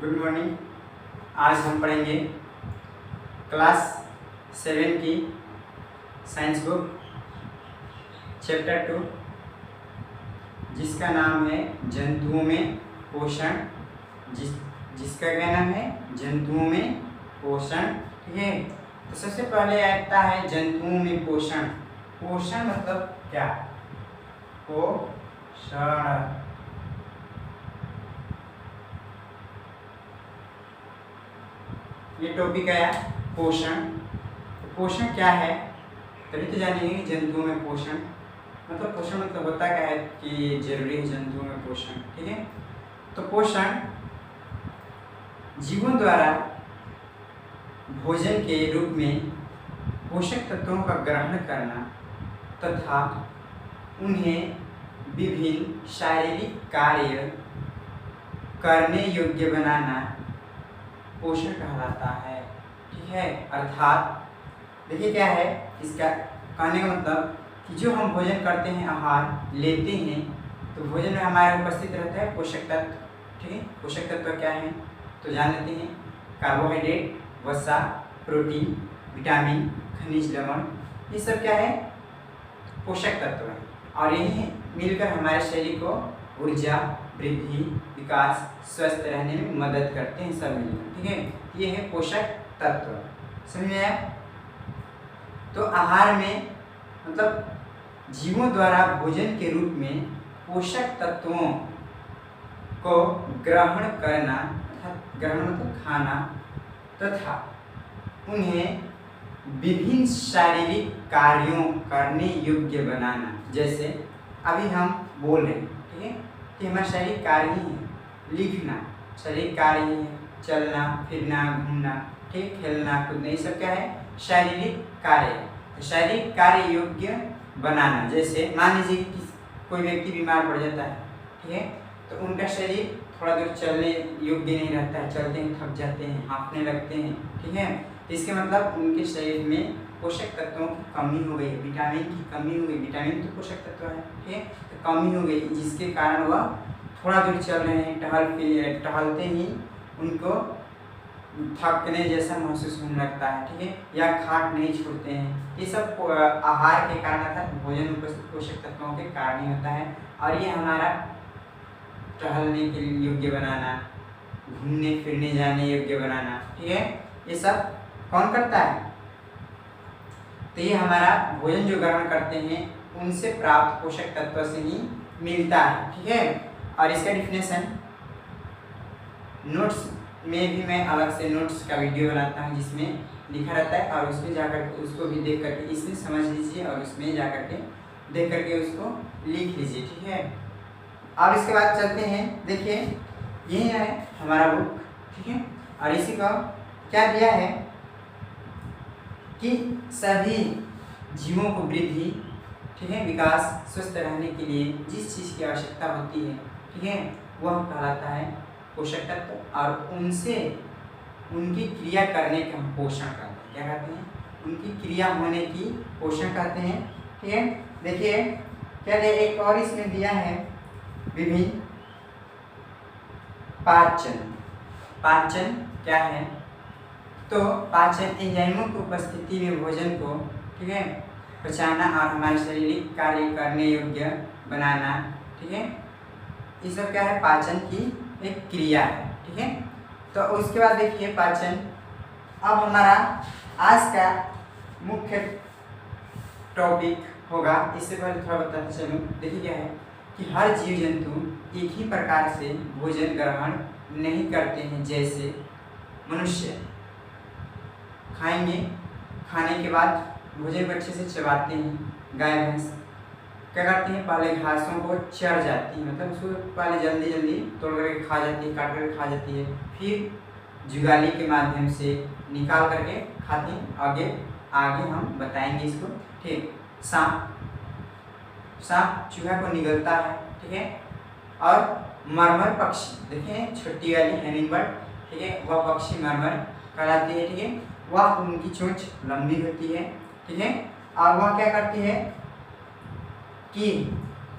Good morning. आज हम पढ़ेंगे क्लास 7 की साइंस बुक चैप्टर 2 जिसका नाम है जंतुओं में पोषण। जिसका क्या नाम है? जंतुओं में पोषण। ठीक है, तो सबसे पहले आता है जंतुओं में पोषण। पोषण मतलब क्या? पोषण ये टॉपिक आया पोषण। तो पोषण क्या है तभी तो जानेंगे कि जंतुओं में पोषण मतलब होता क्या है कि जरूरी है जंतुओं में पोषण। ठीक है, तो पोषण जीवों द्वारा भोजन के रूप में पोषक तत्वों का ग्रहण करना तथा उन्हें विभिन्न शारीरिक कार्य करने योग्य बनाना पोषण कहलाता है। ठीक है, अर्थात देखिए क्या है इसका कहने का मतलब कि जो हम भोजन करते हैं, आहार लेते हैं, तो भोजन में हमारे उपस्थित रहता है पोषक तत्व। ठीक है, पोषक तत्व क्या है तो जान लेते हैं। कार्बोहाइड्रेट, वसा, प्रोटीन, विटामिन, खनिज लवण, ये सब क्या है? पोषक तत्व है और यही मिलकर हमारे शरीर को ऊर्जा, वृद्धि, विकास, स्वस्थ रहने में मदद करते हैं सब मिलकर। ठीक है, ये है पोषक तत्व। समझ में आया? तो आहार में मतलब जीवों द्वारा भोजन के रूप में पोषक तत्वों को ग्रहण करना, ग्रहण मतलब खाना, तथा उन्हें विभिन्न शारीरिक कार्यों करने योग्य बनाना। जैसे अभी हम बोल रहे हैं, ठीक है, कि हमारा शारीरिक कार्य ही है। लिखना शारीरिक कार्य ही है, चलना फिरना घूमना, ठीक, खेलना कूदना, ये सब क्या है? शारीरिक कार्य है। तो शारीरिक कार्य योग्य बनाना, जैसे मान लीजिए कि कोई व्यक्ति बीमार पड़ जाता है, ठीक है, तो उनका शरीर थोड़ा दूर चलने योग्य नहीं रहता है, चलते हैं थक जाते हैं, हाँफने लगते हैं। ठीक है, तो इसके मतलब उनके शरीर में पोषक तत्वों की कमी हो गई, विटामिन की कमी हो गई। विटामिन तो पोषक तत्व है। ठीक है, तो कमी हो गई जिसके कारण वह थोड़ा दूर चल रहे हैं, टहलते ही उनको थकने जैसा महसूस होने लगता है। ठीक है, या खाट नहीं छोड़ते हैं। ये सब आहार के कारण अर्थात भोजन में पोषक तत्वों के कारण ही होता है। और ये हमारा टहलने के लिए योग्य बनाना, घूमने फिरने जाने योग्य बनाना, ठीक है, ये सब कौन करता है? तो ये हमारा भोजन जो ग्रहण करते हैं उनसे प्राप्त पोषक तत्व से ही मिलता है। ठीक है, और इसका डिफिनेशन नोट्स में भी मैं अलग से नोट्स का वीडियो बनाता हूँ जिसमें लिखा रहता है, और उसमें जाकर उसको भी देख करके इसमें समझ लीजिए और उसमें जा करके देख करके उसको लिख लीजिए। ठीक है, अब इसके बाद चलते हैं। देखिए यही है हमारा बुक। ठीक है, और इसी का क्या दिया है कि सभी जीवों को वृद्धि, ठीक है, विकास, स्वस्थ रहने के लिए जिस चीज़ की आवश्यकता होती है, ठीक है, वह कहलाता है पोषक तत्व। और उनसे उनकी क्रिया करने का हम पोषण करते हैं। क्या कहते हैं? उनकी क्रिया होने की पोषण कहते हैं। ठीक है, देखिए क्या दिया, एक और इसमें दिया है विभिन्न पाचन। पाचन क्या है? तो पाचन एंजाइमों की उपस्थिति में भोजन को, ठीक है, पचाना और हमारे शारीरिक कार्य करने योग्य बनाना। ठीक है, ये सब क्या है? पाचन की एक क्रिया है। ठीक है, तो उसके बाद देखिए पाचन। अब हमारा आज का मुख्य टॉपिक होगा। इससे पहले थोड़ा बताते चलूँ। देखिए क्या है कि हर जीव जंतु एक ही प्रकार से भोजन ग्रहण नहीं करते हैं। जैसे मनुष्य खाएंगे, खाने के बाद भोजन को अच्छे से चबाते हैं। गाय भैंस क्या करती हैं? पहले घासों को चढ़ जाती है, मतलब उसको पहले जल्दी जल्दी तोड़ करके खा जाती है, काट करके खा जाती है, फिर जुगाली के माध्यम से निकाल करके खाती हैं। आगे हम बताएंगे इसको। ठीक, सांप चूहा को निगलता है। ठीक है, और मरमर पक्षी, देखें छोटी वाली हैमिंग बर्ड, ठीक है, वह पक्षी मरमर कहलाती है। ठीक है, वह उनकी चोंच लंबी होती है। ठीक है, और वह क्या करती है कि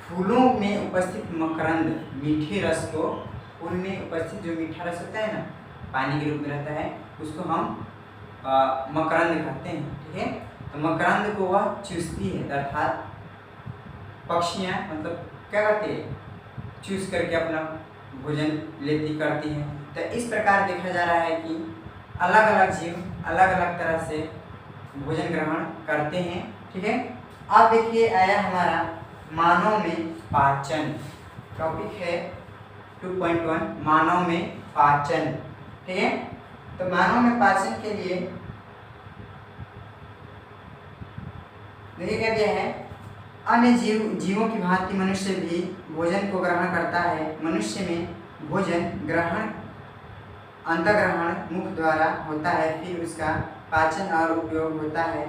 फूलों में उपस्थित मकरंद मीठे रस को फूल में उपस्थित जो मीठा रस होता है ना, पानी के रूप में रहता है, उसको हम मकरंद कहते हैं। ठीक है, तो मकरंद को वह चूसती है, अर्थात पक्षियाँ मतलब क्या करती है, चूस करके अपना भोजन लेती करती हैं। तो इस प्रकार देखा जा रहा है कि अलग अलग जीव अलग अलग तरह से भोजन ग्रहण करते हैं। ठीक है, अब देखिए आया हमारा मानव में पाचन, टॉपिक है 2.1 मानव में पाचन। ठीक है, तो मानव में पाचन के लिए देखिए क्या दिया है, अन्य जीवों की भांति मनुष्य भी भोजन को ग्रहण करता है। मनुष्य में भोजन ग्रहण अंतःग्रहण मुख द्वारा होता है, फिर उसका पाचन और उपयोग होता है।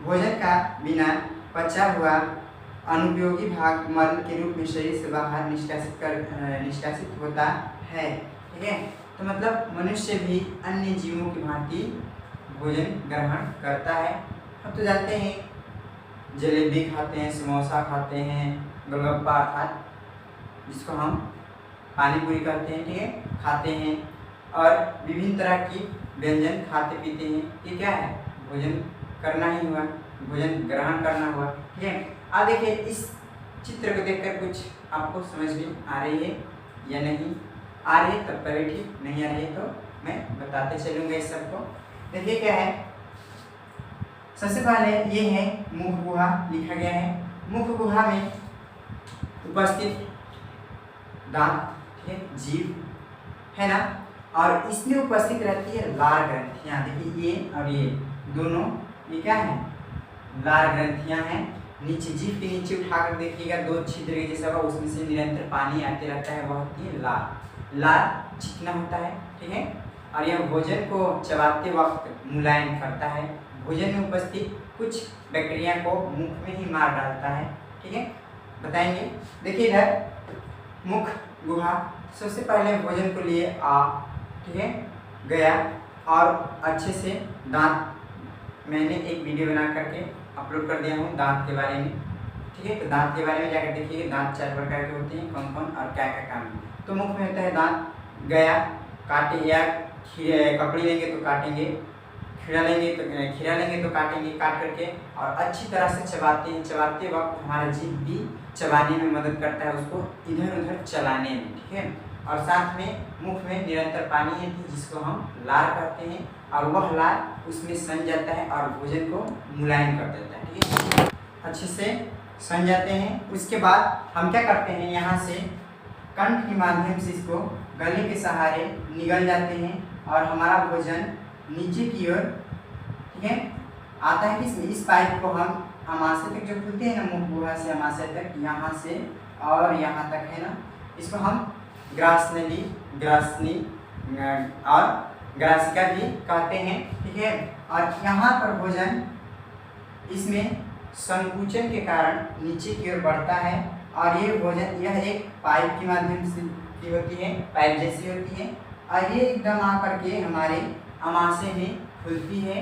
भोजन का बिना पचा हुआ अनुपयोगी भाग मल के रूप में शरीर से बाहर निष्कासित होता है। ठीक है, तो मतलब मनुष्य भी अन्य जीवों की भांति भोजन ग्रहण करता है। अब तो जानते हैं जलेबी खाते हैं, समोसा खाते हैं, गोलगप्पा अर्थात जिसको हम पानी पूरी कहते हैं। ठीक है, खाते हैं और विभिन्न तरह की व्यंजन खाते पीते हैं। ये क्या है, भोजन करना ही हुआ, भोजन ग्रहण करना हुआ। ठीक है, अब देखिए इस चित्र को देखकर कुछ आपको समझ में आ रही है या नहीं आ रही है, तब पर ठीक, नहीं आ रही है तो मैं बताते चलूँगा इस सबको। देखिए क्या है, सबसे पहले ये है मुख गुहा लिखा गया है। मुख गुहा में उपस्थित दांत, ठीक है, जीभ है ना, और इसमें उपस्थित रहती है लार ग्रंथियाँ। देखिए ये और ये दोनों, ये क्या है, लार ग्रंथियाँ हैं। नीचे जीभ के नीचे उठाकर देखिएगा, दो छिद्र के जैसा होगा, उसमें से निरंतर पानी आते रहता है, वह होती है लार। लार चिकना होता है। ठीक है, और यह भोजन को चबाते वक्त मुलायम करता है। भोजन में उपस्थित कुछ बैक्टीरिया को मुख में ही मार डालता है। ठीक है, बताएंगे। देखिए इधर मुख गुहा, सबसे पहले भोजन को लिए ठीक है गया और अच्छे से दांत, मैंने एक वीडियो बना करके अपलोड कर दिया हूँ दांत के बारे में। ठीक है, तो दांत के बारे में जाकर देखिए, दांत 4 प्रकार के होते हैं, कौन कौन और क्या क्या काम है। तो मुख में होता है दांत, गया काटे या ककड़ी लेंगे तो काटेंगे, खीरा लेंगे तो काटेंगे, काट करके और अच्छी तरह से चबाते हैं। चबाते वक्त हमारा जीभ भी चबाने में मदद करता है, उसको इधर उधर चलाने में। ठीक है, और साथ में मुख में निरंतर पानी है जिसको हम लार कहते हैं, और वह लार उसमें सन जाता है और भोजन को मुलायम कर देता है। ठीक है, अच्छे से सन जाते हैं। उसके बाद हम क्या करते हैं, यहाँ से कंठ के माध्यम से इसको गले के सहारे निगल जाते हैं और हमारा भोजन नीचे की ओर, ठीक है, आता है। इस पाइप को हम अमाशय तक जो खुलते हैं ना, मुख गुहा से अमाशय तक, यहाँ से और यहाँ तक है ना, इसको हम ग्रासनली, ग्रासनी और ग्रासिका भी कहते हैं। ठीक है, और यहाँ पर भोजन इसमें संकुचन के कारण नीचे की ओर बढ़ता है और ये भोजन, यह एक पाइप के माध्यम से की होती है, पाइप जैसी होती है, और ये एकदम आकर के हमारे अमाशय में खुलती है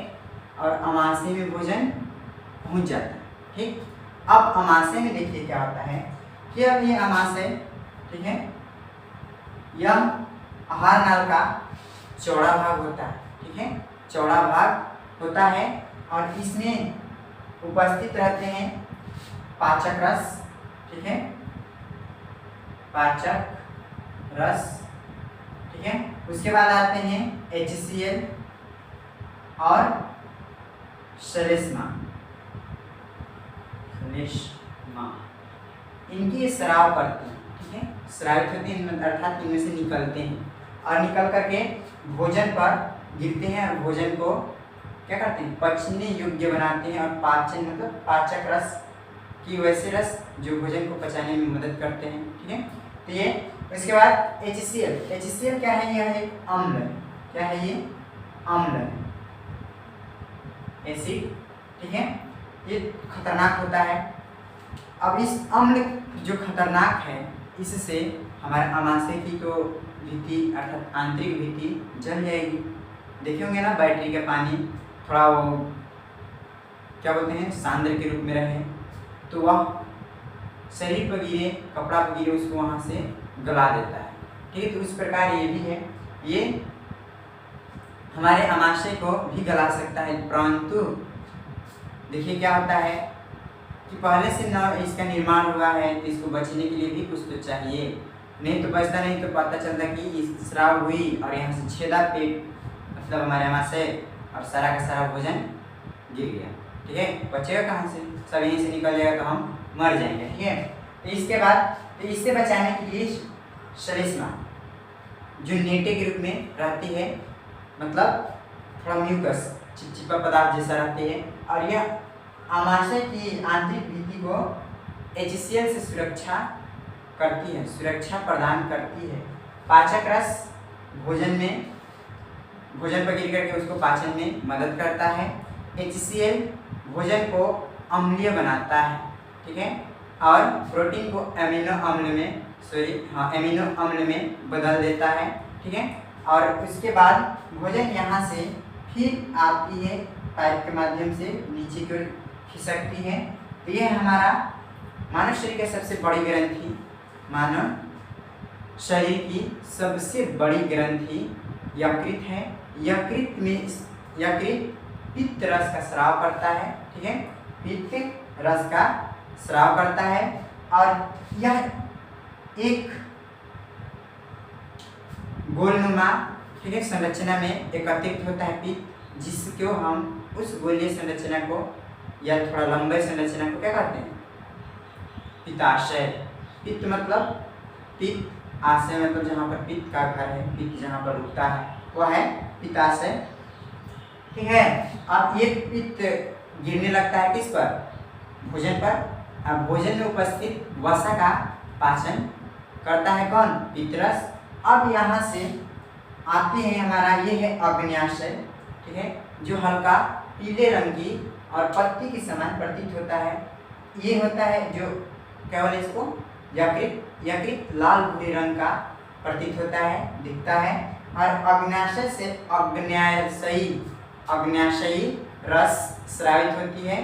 और अमाशय में भोजन पहुंच जाता है। ठीक, अब अमाशय में देखिए क्या होता है कि अब ये अमाशय, ठीक है, यह आहार नाल का चौड़ा भाग होता है। ठीक है, चौड़ा भाग होता है और इसमें उपस्थित रहते हैं पाचक रस। ठीक है, पाचक रस। ठीक है, उसके बाद आते हैं HCl और श्लेष्मा। इनकी स्राव करते हैं। ठीक है, स्रावित होते हैं अर्थात इनमें से निकलते हैं और निकल करके भोजन पर गिरते हैं और भोजन को क्या करते हैं, पचने योग्य बनाते हैं। और पाचन मतलब पाचक रस की वैसे रस जो भोजन को पचाने में मदद करते हैं। ठीक है, तो ये उसके बाद HCl क्या है, यह एक अम्ल है। क्या है ये, अम्ल है, एसिड। ठीक है, ये खतरनाक होता है। अब इस अम्ल जो खतरनाक है, इससे हमारे अमाशय की तो भित्ति अर्थात आंतरिक भित्ति जल जाएगी। देखे होंगे ना, बैटरी का पानी थोड़ा वो क्या बोलते हैं, सांद्र के रूप में रहे तो वह शरीर पर गिरे, कपड़ा पर गिरे, उसको वहाँ से गला देता है। ठीक है। तो उस प्रकार ये भी है, ये हमारे आमाशय को भी गला सकता है, परंतु देखिए क्या होता है कि पहले से न इसका निर्माण हुआ है तो इसको बचने के लिए भी कुछ तो चाहिए, नहीं तो बचता, नहीं तो पता चलता कि इस स्राव हुई और यहाँ से छेदा पेट मतलब हमारे आमाशय और सारा का सारा भोजन गिर गया, ठीक है। बचेगा कहाँ से, सब यहीं से निकल जाएगा तो हम मर जाएंगे, ठीक है। तो इसके बाद तो इससे बचाने के लिए श्लेष्मा जो नेटे के रूप में रहती है, मतलब थोड़ा म्यूकस चिपचिपा पदार्थ जैसा रहती है, और यह आमाशय की आंतरिक भित्ति को HCl से सुरक्षा करती है, सुरक्षा प्रदान करती है। पाचक रस भोजन पर गिर करके उसको पाचन में मदद करता है। HCl भोजन को अम्लीय बनाता है, ठीक है, और प्रोटीन को एमिनो अम्ल में बदल देता है, ठीक है। और उसके बाद भोजन यहाँ से फिर आती है पाइप के माध्यम से नीचे की ओर खिसकती है। तो यह हमारा मानव शरीर की सबसे बड़ी ग्रंथि, मानव शरीर की सबसे बड़ी ग्रंथि यकृत है। यकृत पित्त रस का स्राव करता है, ठीक है, पित्त रस का स्राव करता है, और यह एक गोलनुमा, ठीक है, संरचना में एकत्रित होता है पित्त, जिसको हम उस गोलीय संरचना को या थोड़ा लंबे संरचना को क्या कहते हैं, पित्ताशय। पित्त मतलब पित्त, आशय मतलब जहाँ पर पित्त का घर है, पित्त जहाँ पर रुकता है वह है पित्ताशय, ठीक है। अब ये पित्त गिरने लगता है किस पर, भोजन पर। अब भोजन में उपस्थित वसा का पाचन करता है कौन, पित्तरस। अब यहाँ से आते हैं हमारा, ये है अग्न्याशय, ठीक है, जो हल्का पीले रंग की और पत्ती के समान प्रतीत होता है। ये होता है जो क्या बोले इसको, यकृत लाल भूरे रंग का प्रतीत होता है, दिखता है। और अग्न्याशय से अग्न्याशयी रस स्रावित होती है,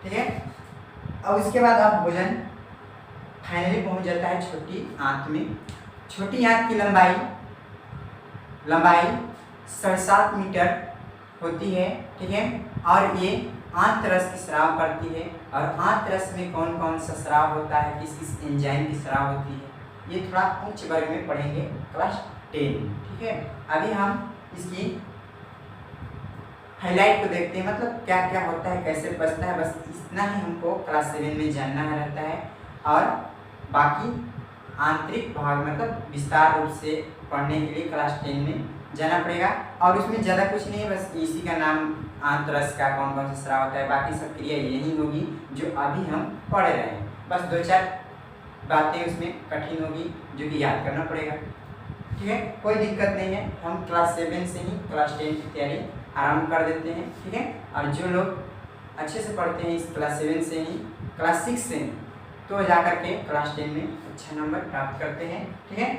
ठीक है। और उसके बाद अब भोजन फाइनली पहुंच जाता है छोटी आंत में। छोटी आंत की लंबाई 7.5 मीटर होती है, ठीक है। और ये आंत रस की स्राव करती है, और आंत रस में कौन कौन सा स्राव होता है, किस किस एंजाइम की स्राव होती है, ये थोड़ा उच्च वर्ग में पढ़ेंगे क्लास 10, ठीक है। अभी हम इसकी हाईलाइट को देखते हैं, मतलब क्या क्या होता है, कैसे बचता है, बस इतना ही हमको क्लास 7 में जानना रहता है। और बाकी आंतरिक भाग मतलब विस्तार रूप से पढ़ने के लिए क्लास 10 में जाना पड़ेगा। और उसमें ज़्यादा कुछ नहीं है, बस इसी का नाम आंत रस का कौन कौन सा स्राव होता है, बाकी सब क्रिया यही होगी जो अभी हम पढ़ रहे हैं। बस 2-4 बातें उसमें कठिन होगी जो कि याद करना पड़ेगा, ठीक है। कोई दिक्कत नहीं है, हम क्लास 7 से ही क्लास 10 की तैयारी आरंभ कर देते हैं, ठीक है। और जो लोग अच्छे से पढ़ते हैं इस क्लास 7 से ही क्लास 6 से तो जा करके क्लास 10 में अच्छा नंबर प्राप्त करते हैं, ठीक है।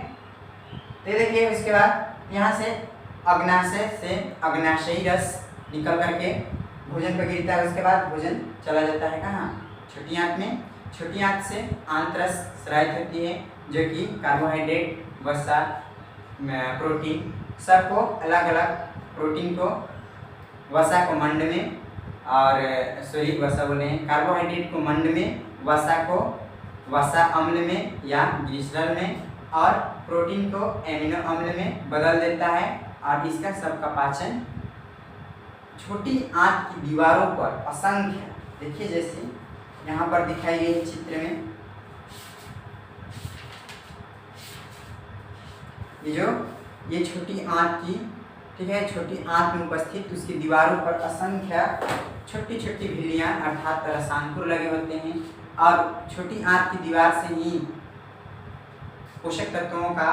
तो देखिए उसके बाद यहाँ से अग्न्याशय से अग्न्याशयी रस निकल करके भोजन पर गिरता है। उसके बाद भोजन चला जाता है कहाँ, छोटी आंत में। छोटी आंत से आंतरस स्रावित होती है, जो कि कार्बोहाइड्रेट, वसा, प्रोटीन सबको अलग अलग, प्रोटीन को वसा को मंड में, और वसा बोले हैं, कार्बोहाइड्रेट को मंड में, वसा को वसा अम्ल में या ग्लिसरॉल में, और प्रोटीन को एमिनो अम्ल में बदल देता है। और इसका सबका पाचन छोटी आंत की दीवारों पर असंख्य, देखिए जैसे यहाँ पर दिखाई गई है चित्र में, ये छोटी आंत की, ठीक है, छोटी आंत में उपस्थित उसकी दीवारों पर असंख्य छोटी छोटी झिल्लियाँ अर्थात रसांकुर लगे होते हैं। और छोटी आंत की दीवार से ही पोषक तत्वों का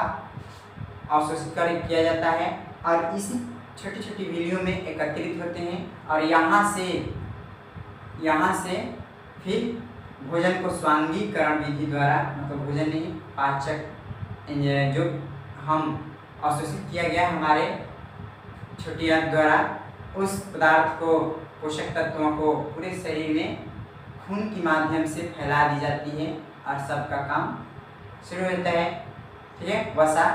अवशोषित किया जाता है, और इसी छोटी छोटी झिल्लियों में एकत्रित होते हैं। और यहाँ से फिर भोजन को स्वांगीकरण विधि द्वारा, मतलब भोजन नहीं, पाचक जो हम अवशोषित किया गया हमारे छोटी आंत द्वारा, उस पदार्थ को, पोषक तत्वों को पूरे शरीर में खून के माध्यम से फैला दी जाती है, और सबका काम शुरू होता है, ठीक है। वसा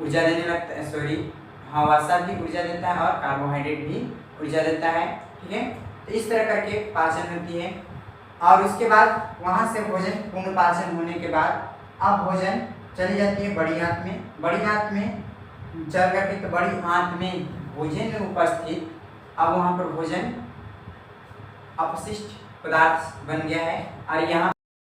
ऊर्जा देने लगता है, सॉरी हाँ वसा भी ऊर्जा देता है और कार्बोहाइड्रेट भी ऊर्जा देता है। ठीक है, तो इस तरह करके पाचन होती है। और उसके बाद वहाँ से भोजन पूर्ण पाचन होने के बाद अब भोजन चली जाती है बड़ी आंत में। बड़ी आंत में चल करके तो बड़ी आंत में भोजन में उपस्थित अब वहाँ पर भोजन अपशिष्ट पदार्थ बन गया है और यहाँ